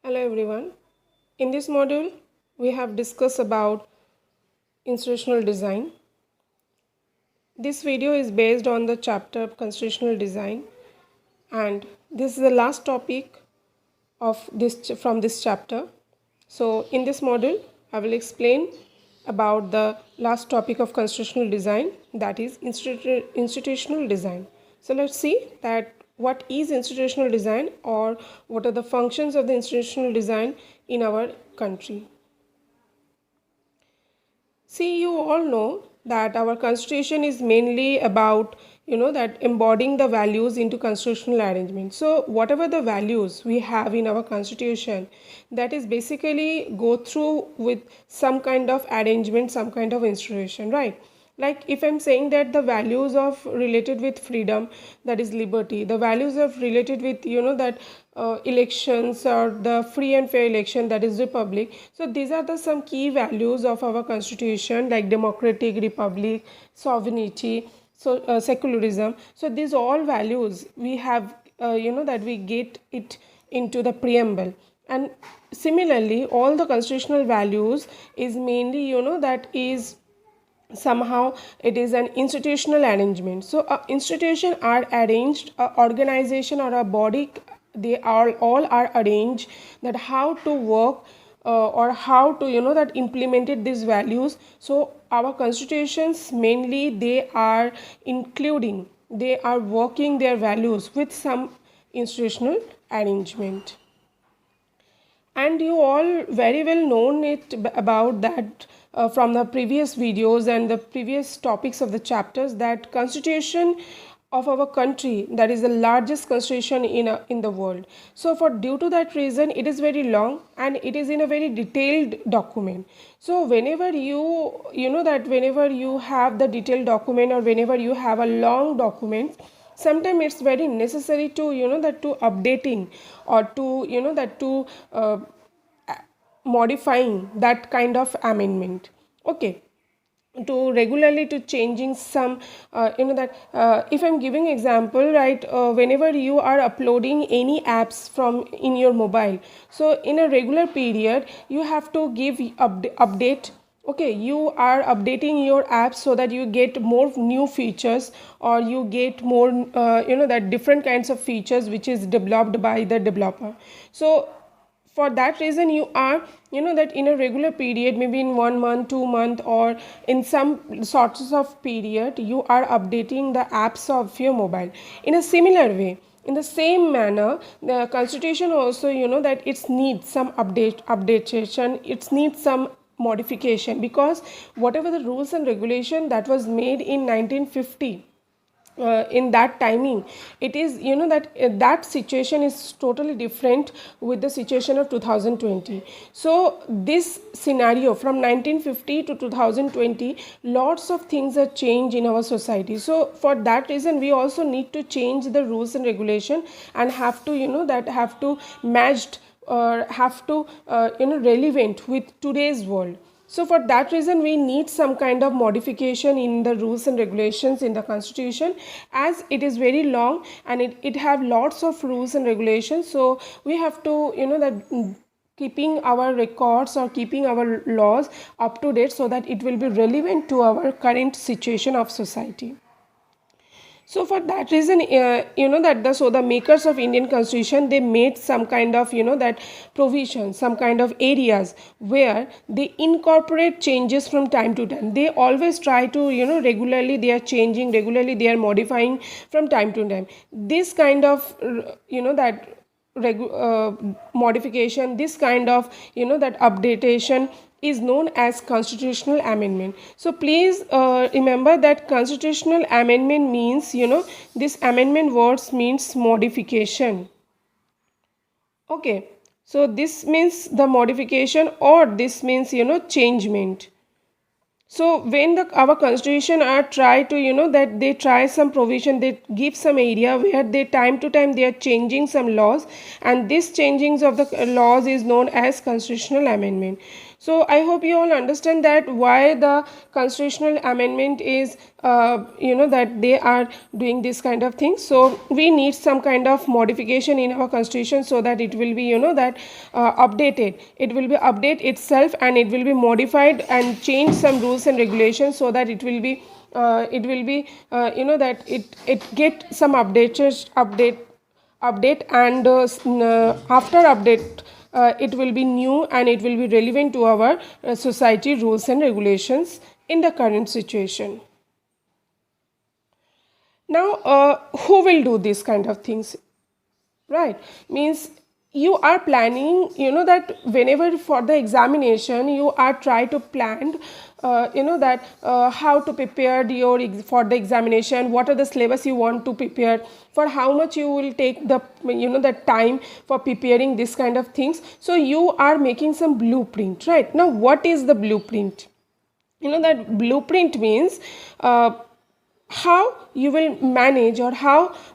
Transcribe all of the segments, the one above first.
Hello everyone. In this module, we have discussed about institutional design. This video is based on the chapter constitutional design, and this is the last topic of this chapter. So in this module, I will explain about the last topic of constitutional design, that is institutional design. So let's see that what is institutional design, or what are the functions of the institutional design in our country. See, you all know that our constitution is mainly about, that embodying the values into constitutional arrangement. So whatever the values we have in our constitution, that is basically go through with some kind of arrangement, some kind of institution, right? Like if I'm saying that the values of related with freedom, that is liberty, the values of related with that elections, or the free and fair election, that is republic. So these are the some key values of our constitution, like democratic, republic, sovereignty, so secularism. So these all values we have, that we get it into the preamble. And similarly, all the constitutional values is mainly, that is somehow it is an institutional arrangement. So institution are arranged, organization or a body, they are all are arranged that how to work, or how to that implemented these values. So our constitutions mainly they are including, they are working their values with some institutional arrangement. And you all very well known it about that from the previous videos and the previous topics of the chapters, that constitution of our country, that is the largest constitution in the world. So for due to that reason, it is very long and it is in a very detailed document. So whenever that whenever you have the detailed document, or whenever you have a long document, sometimes it's very necessary to that to updating, or to that to modifying that kind of amendment, okay, to regularly to changing some that if I'm giving example, right, whenever you are uploading any apps from in your mobile, so in a regular period you have to give update. Okay, you are updating your apps so that you get more new features, or you get more that different kinds of features which is developed by the developer. So for that reason you are that in a regular period, maybe in 1 month, 2 month, or in some sorts of period, you are updating the apps of your mobile. In a similar way, in the same manner, the constitution also that it needs some updatation, it needs some modification, because whatever the rules and regulation that was made in 1950, in that timing, it is that that situation is totally different with the situation of 2020. So this scenario from 1950 to 2020, lots of things are changed in our society. So for that reason, we also need to change the rules and regulation, and have to that have to matched, or have to relevant with today's world. So for that reason, we need some kind of modification in the rules and regulations in the constitution, as it is very long and it have lots of rules and regulations. So we have to that keeping our records or keeping our laws up to date, so that it will be relevant to our current situation of society. So for that reason, that the makers of Indian Constitution, they made some kind of that provision, some kind of areas where they incorporate changes from time to time. They always try to regularly they are changing, regularly they are modifying from time to time. This kind of that modification, this kind of that updatation is known as constitutional amendment. So please remember that constitutional amendment means this amendment words means modification. Okay, so this means the modification, or this means changement. So when our constitution are try to that they try some provision, they give some area where they time to time they are changing some laws, and this changings of the laws is known as constitutional amendment. So I hope you all understand that why the constitutional amendment is that they are doing this kind of thing. So we need some kind of modification in our constitution so that it will be updated. It will be update itself and it will be modified and change some rules and regulations so that it will be that it get some update and after update it will be new and it will be relevant to our society rules and regulations in the current situation. Now who will do this kind of things, right? Means you are planning, that whenever for the examination you are try to plan how to prepare for the examination, what are the syllabus you want to prepare, for how much you will take the the time for preparing this kind of things. So you are making some blueprint, right? Now what is the blueprint? That blueprint means how you will manage, or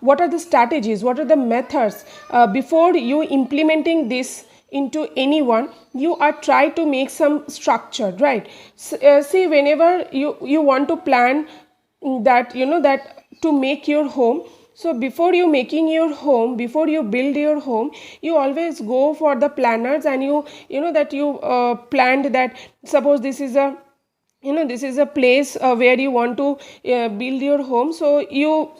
what are the strategies, what are the methods before you implementing this into anyone. You are try to make some structure, right? See, whenever you want to plan that that to make your home, so before you making your home, before you build your home, you always go for the planners and you planned that, suppose this is a place where you want to build your home. So you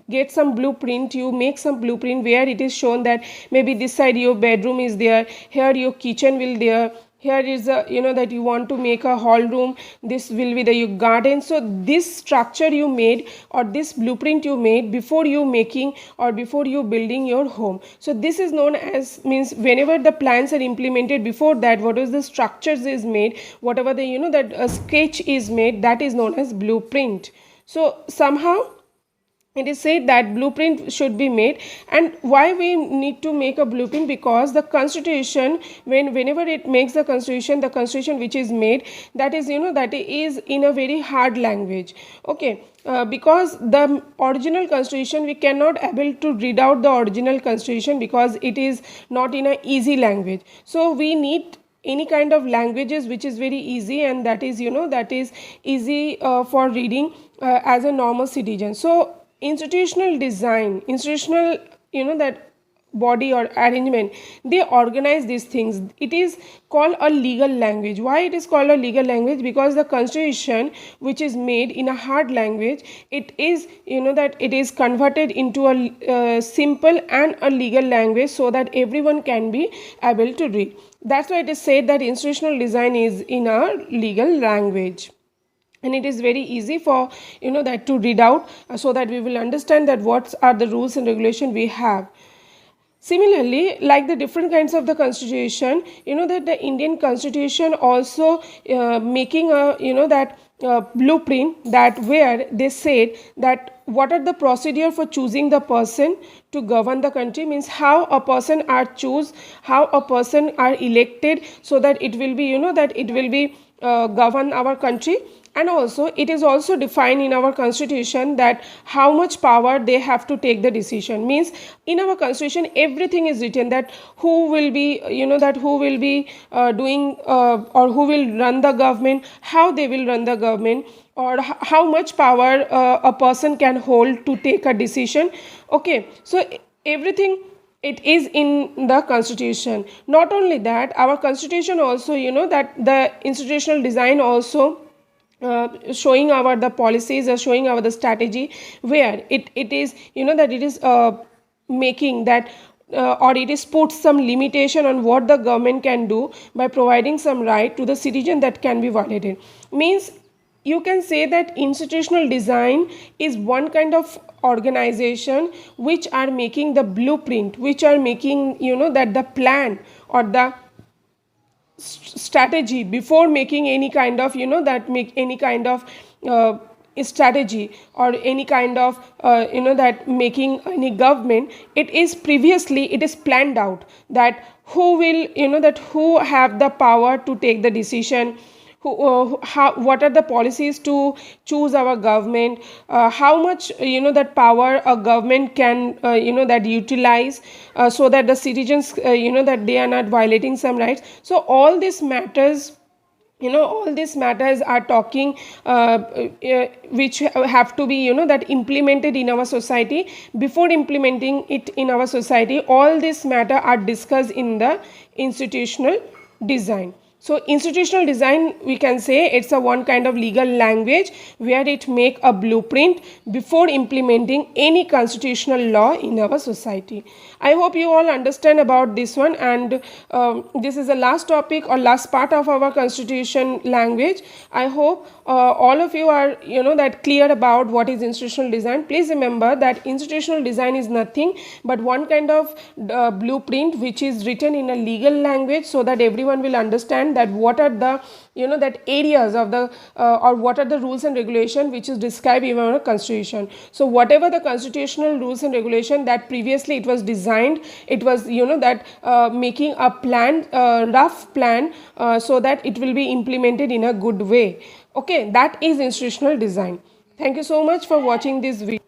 get some blueprint, you make some blueprint where it is shown that maybe this side your bedroom is there, here your kitchen will there, here is a that you want to make a hall room, this will be the your garden. So this structure you made, or this blueprint you made before you making or before you building your home. So this is known as, means whenever the plans are implemented, before that what is the structures is made, whatever the that a sketch is made, that is known as blueprint. So somehow it is said that blueprint should be made. And why we need to make a blueprint? Because the constitution, whenever it makes the constitution which is made, that is that is in a very hard language, okay? Because the original constitution, we cannot able to read out the original constitution because it is not in a easy language. So we need any kind of languages which is very easy, and that is that is easy for reading as a normal citizen. So institutional design, institutional that body or arrangement, they organize these things. It is called a legal language. Why it is called a legal language? Because the constitution which is made in a hard language, it is that it is converted into a simple and a legal language so that everyone can be able to read. That's why it is said that institutional design is in a legal language. And it is very easy for that to read out, so that we will understand that what are the rules and regulation we have. Similarly, like the different kinds of the constitution, that the Indian constitution also making a that blueprint, that where they said that what are the procedure for choosing the person to govern the country, means how a person are choose, how a person are elected, so that it will be that it will be govern our country. And also it is also defined in our constitution that how much power they have to take the decision. Means in our constitution everything is written, that who will be that who will be doing or who will run the government, how they will run the government, or how much power a person can hold to take a decision, okay? So everything it is in the constitution. Not only that, our constitution also that the institutional design also showing our the policies, or showing our the strategy, where it is that it is making that or it is put some limitation on what the government can do by providing some right to the citizen that can be violated. Means you can say that institutional design is one kind of organization which are making the blueprint, which are making that the plan or the strategy before making any kind of that make any kind of strategy, or any kind of that making any government. It is previously it is planned out that who will that who have the power to take the decision, what are the policies to choose our government, how much that power a government can that utilize, so that the citizens that they are not violating some rights. So all these matters, all these matters are talking, which have to be that implemented in our society. Before implementing it in our society, all these matter are discussed in the institutional design. So institutional design, we can say it's a one kind of legal language where it make a blueprint before implementing any constitutional law in our society. I hope you all understand about this one, and this is the last topic or last part of our constitution language. I hope all of you are that clear about what is institutional design. Please remember that institutional design is nothing but one kind of blueprint which is written in a legal language, so that everyone will understand that what are the that areas of the or what are the rules and regulation which is described in our constitution. So whatever the constitutional rules and regulation that previously it was designed, it was that making a plan, rough plan, so that it will be implemented in a good way. Okay, that is institutional design. Thank you so much for watching this video.